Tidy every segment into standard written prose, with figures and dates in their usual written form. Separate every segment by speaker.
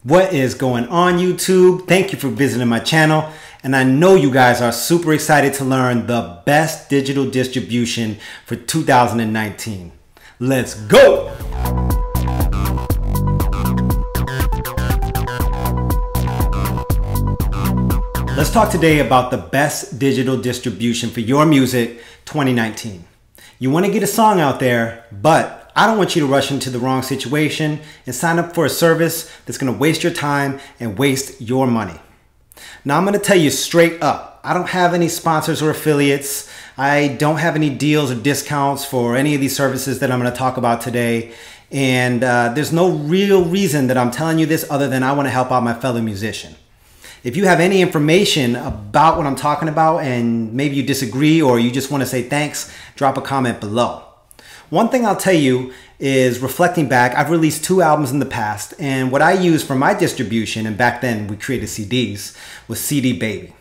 Speaker 1: What is going on, YouTube? Thank you for visiting my channel, and I know you guys are super excited to learn the best digital distribution for 2019. Let's go! Let's talk today about the best digital distribution for your music 2019. You want to get a song out there, but I don't want you to rush into the wrong situation and sign up for a service that's going to waste your time and waste your money. Now, I'm going to tell you straight up, I don't have any sponsors or affiliates. I don't have any deals or discounts for any of these services that I'm going to talk about today. And there's no real reason that I'm telling you this other than I want to help out my fellow musician. If you have any information about what I'm talking about and maybe you disagree or you just want to say thanks, drop a comment below. One thing I'll tell you is, reflecting back, I've released 2 albums in the past, and what I used for my distribution, and back then we created CDs, was CD Baby.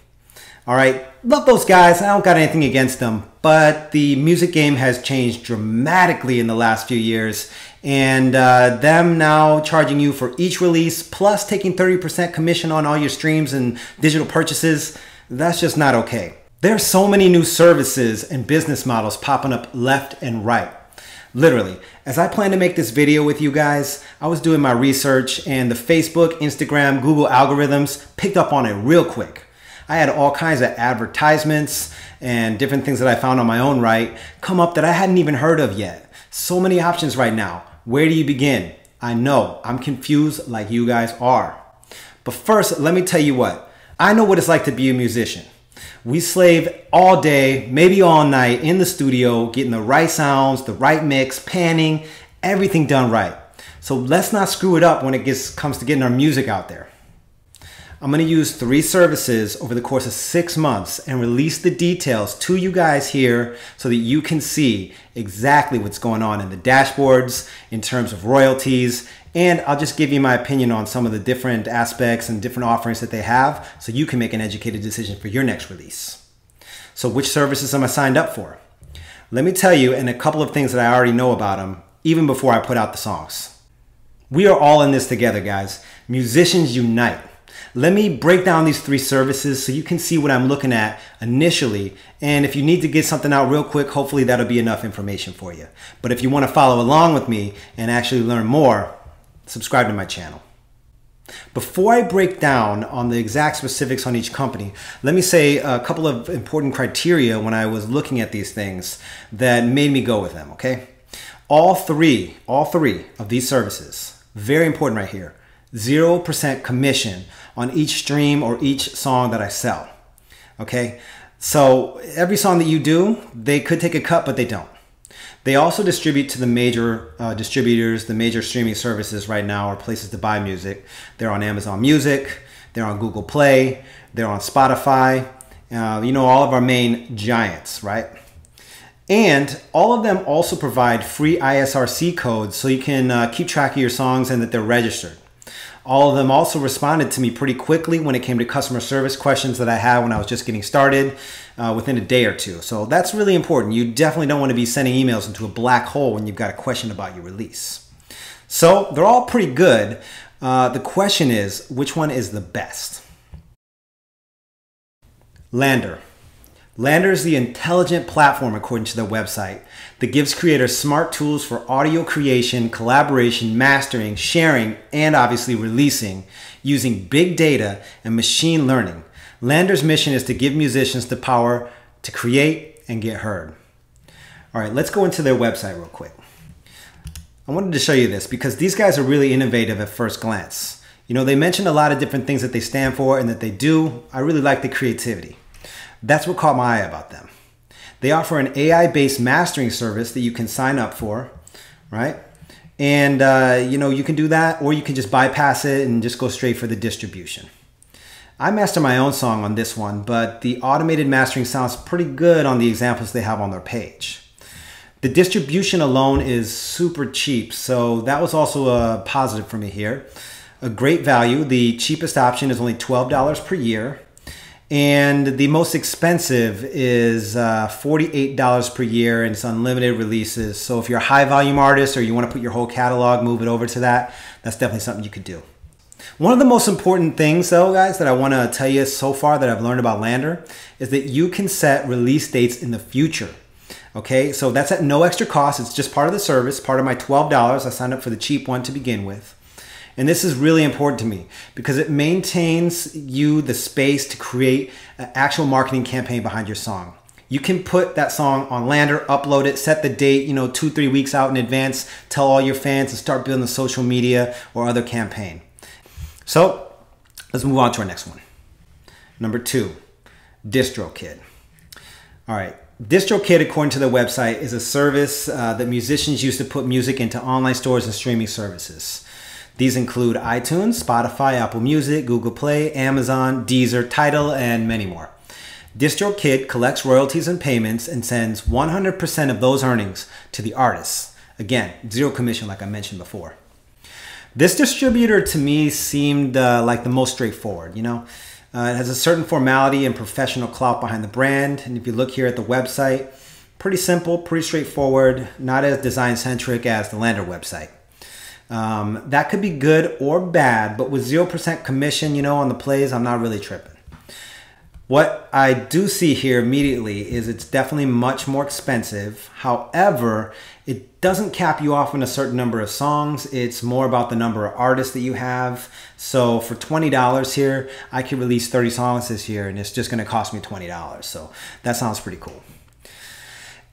Speaker 1: All right, love those guys. I don't got anything against them, but the music game has changed dramatically in the last few years, and them now charging you for each release, plus taking 30% commission on all your streams and digital purchases, that's just not okay. There are so many new services and business models popping up left and right. Literally, as I plan to make this video with you guys, I was doing my research and the Facebook, Instagram, Google algorithms picked up on it real quick. I had all kinds of advertisements and different things that I found on my own right come up that I hadn't even heard of yet. So many options right now. Where do you begin? I know, I'm confused like you guys are. But first, let me tell you what. I know what it's like to be a musician. We slave all day, maybe all night in the studio, getting the right sounds, the right mix, panning, everything done right. So let's not screw it up when it comes to getting our music out there. I'm going to use 3 services over the course of 6 months and release the details to you guys here so that you can see exactly what's going on in the dashboards in terms of royalties. And I'll just give you my opinion on some of the different aspects and different offerings that they have so you can make an educated decision for your next release. So which services am I signed up for? Let me tell you, and a couple of things that I already know about them, even before I put out the songs. We are all in this together, guys. Musicians unite. Let me break down these 3 services so you can see what I'm looking at initially. And if you need to get something out real quick, hopefully that'll be enough information for you. But if you want to follow along with me and actually learn more, subscribe to my channel. Before I break down on the exact specifics on each company, let me say a couple of important criteria when I was looking at these things that made me go with them, okay? All three of these services, very important right here, 0% commission on each stream or each song that I sell, okay? So every song that you do, they could take a cut, but they don't. They also distribute to the major distributors, the major streaming services right now, or places to buy music. They're on Amazon Music, they're on Google Play, they're on Spotify, you know, all of our main giants, right? And all of them also provide free ISRC codes so you can keep track of your songs and that they're registered. All of them also responded to me pretty quickly when it came to customer service questions that I had when I was just getting started within a day or 2. So that's really important. You definitely don't want to be sending emails into a black hole when you've got a question about your release. So they're all pretty good. The question is, which one is the best? Lander. Lander is the intelligent platform, according to their website, that gives creators smart tools for audio creation, collaboration, mastering, sharing, and obviously releasing using big data and machine learning. Lander's mission is to give musicians the power to create and get heard. All right, let's go into their website real quick. I wanted to show you this because these guys are really innovative at first glance. You know, they mentioned a lot of different things that they stand for and that they do. I really like the creativity. That's what caught my eye about them. They offer an AI-based mastering service that you can sign up for, right? And you know, you can do that, or you can just bypass it and just go straight for the distribution. I master my own song on this one, but the automated mastering sounds pretty good on the examples they have on their page. The distribution alone is super cheap, so that was also a positive for me here. A great value. The cheapest option is only $12 per year. And the most expensive is $48 per year, and it's unlimited releases. So if you're a high volume artist or you want to put your whole catalog, move it over to that, that's definitely something you could do. One of the most important things though, guys, that I want to tell you so far that I've learned about Lander is that you can set release dates in the future. Okay, so that's at no extra cost. It's just part of the service, part of my $12. I signed up for the cheap one to begin with. And this is really important to me because it maintains you the space to create an actual marketing campaign behind your song. You can put that song on Lander, upload it, set the date, 2-3 weeks out in advance, tell all your fans to start building a social media or other campaign. So let's move on to our next one. Number 2, DistroKid. All right. DistroKid, according to their website, is a service that musicians use to put music into online stores and streaming services. These include iTunes, Spotify, Apple Music, Google Play, Amazon, Deezer, Tidal, and many more. DistroKid collects royalties and payments and sends 100% of those earnings to the artists. Again, zero commission like I mentioned before. This distributor to me seemed like the most straightforward, It has a certain formality and professional clout behind the brand. And if you look here at the website, pretty simple, pretty straightforward, not as design-centric as the Lander website. That could be good or bad, but with 0% commission, on the plays, I'm not really tripping. What I do see here immediately is it's definitely much more expensive. However, it doesn't cap you off on a certain number of songs. It's more about the number of artists that you have. So for $20 here, I could release 30 songs this year and it's just going to cost me $20. So that sounds pretty cool.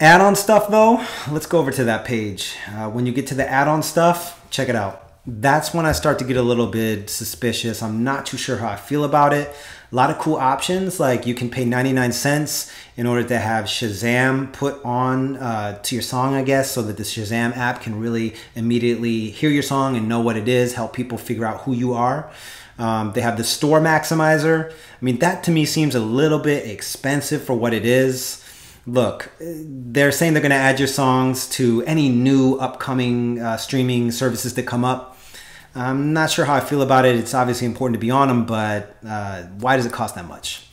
Speaker 1: Add-on stuff though, let's go over to that page. When you get to the add-on stuff, check it out. That's when I start to get a little bit suspicious. I'm not too sure how I feel about it. A lot of cool options, like you can pay 99 cents in order to have Shazam put on to your song, I guess, so that the Shazam app can really immediately hear your song and know what it is, help people figure out who you are. They have the store maximizer. I mean, that to me seems a little bit expensive for what it is. Look, they're saying they're going to add your songs to any new upcoming streaming services that come up. I'm not sure how I feel about it. It's obviously important to be on them, but why does it cost that much?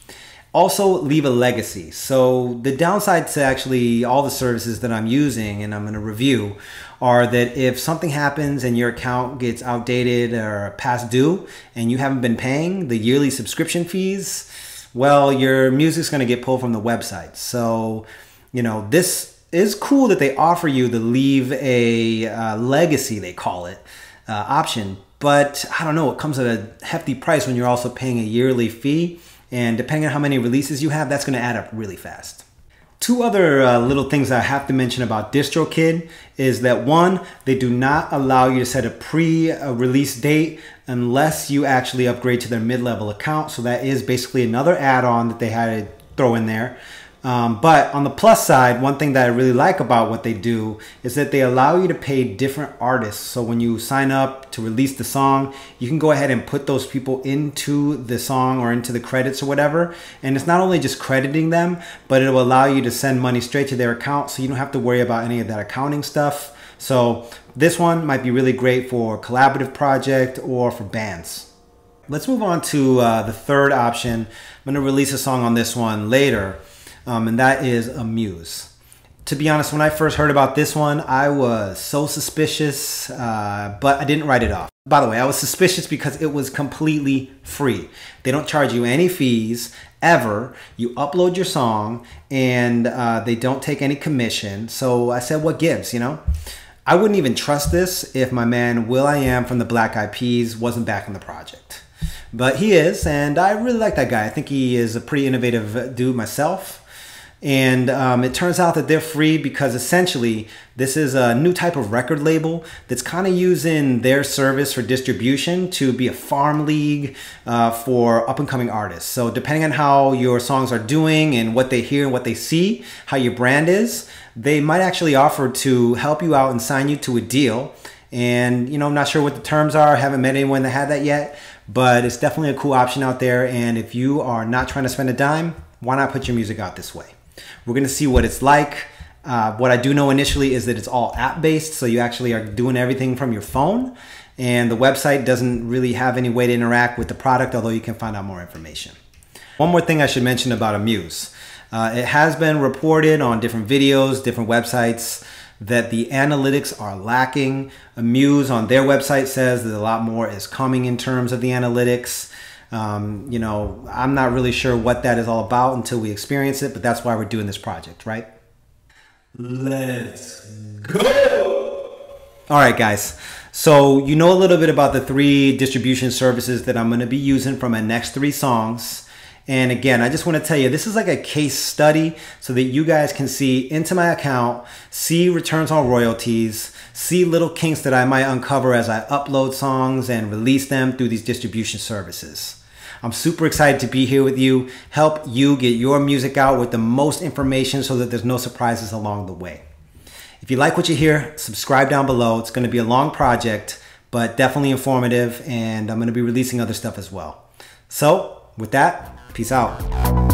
Speaker 1: Also, leave a legacy. So the downside to actually all the services that I'm using and I'm going to review are that if something happens and your account gets outdated or past due and you haven't been paying the yearly subscription fees, well, your music's going to get pulled from the website. So, this is cool that they offer you the leave a legacy, they call it, option. But I don't know, it comes at a hefty price when you're also paying a yearly fee. And depending on how many releases you have, that's going to add up really fast. Two other little things I have to mention about DistroKid is that one, they do not allow you to set a pre-release date unless you actually upgrade to their mid-level account. So that is basically another add-on that they had to throw in there. But on the plus side, one thing that I really like about what they do is that they allow you to pay different artists. So when you sign up to release the song, you can go ahead and put those people into the song or into the credits or whatever. And it's not only just crediting them, but it will allow you to send money straight to their account. So you don't have to worry about any of that accounting stuff. So this one might be really great for a collaborative project or for bands. Let's move on to the third option. I'm going to release a song on this one later. And that is Amuse. To be honest, when I first heard about this one, I was so suspicious, but I didn't write it off. By the way, I was suspicious because it was completely free. They don't charge you any fees ever. You upload your song and they don't take any commission. So I said, what gives, I wouldn't even trust this if my man will.i.am from the Black Eyed Peas wasn't back in the project. But he is, and I really like that guy. I think he is a pretty innovative dude myself. And it turns out that they're free because essentially this is a new type of record label that's kind of using their service for distribution to be a farm league for up-and-coming artists. So depending on how your songs are doing and what they hear and what they see, how your brand is, they might actually offer to help you out and sign you to a deal. And, I'm not sure what the terms are. I haven't met anyone that had that yet, but it's definitely a cool option out there. And if you are not trying to spend a dime, why not put your music out this way? We're going to see what it's like. What I do know initially is that it's all app-based, so you actually are doing everything from your phone, and the website doesn't really have any way to interact with the product, although you can find out more information. One more thing I should mention about Amuse. It has been reported on different videos, different websites, that the analytics are lacking. Muse on their website says that a lot more is coming in terms of the analytics. You know, I'm not really sure what that is all about until we experience it, but that's why we're doing this project, right? Let's go! All right, guys. So you know a little bit about the 3 distribution services that I'm going to be using for my next 3 songs. And again, I just want to tell you, this is like a case study so that you guys can see into my account, see returns on royalties, see little kinks that I might uncover as I upload songs and release them through these distribution services. I'm super excited to be here with you, help you get your music out with the most information so that there's no surprises along the way. If you like what you hear, subscribe down below. It's going to be a long project, but definitely informative, and I'm going to be releasing other stuff as well. So with that, peace out.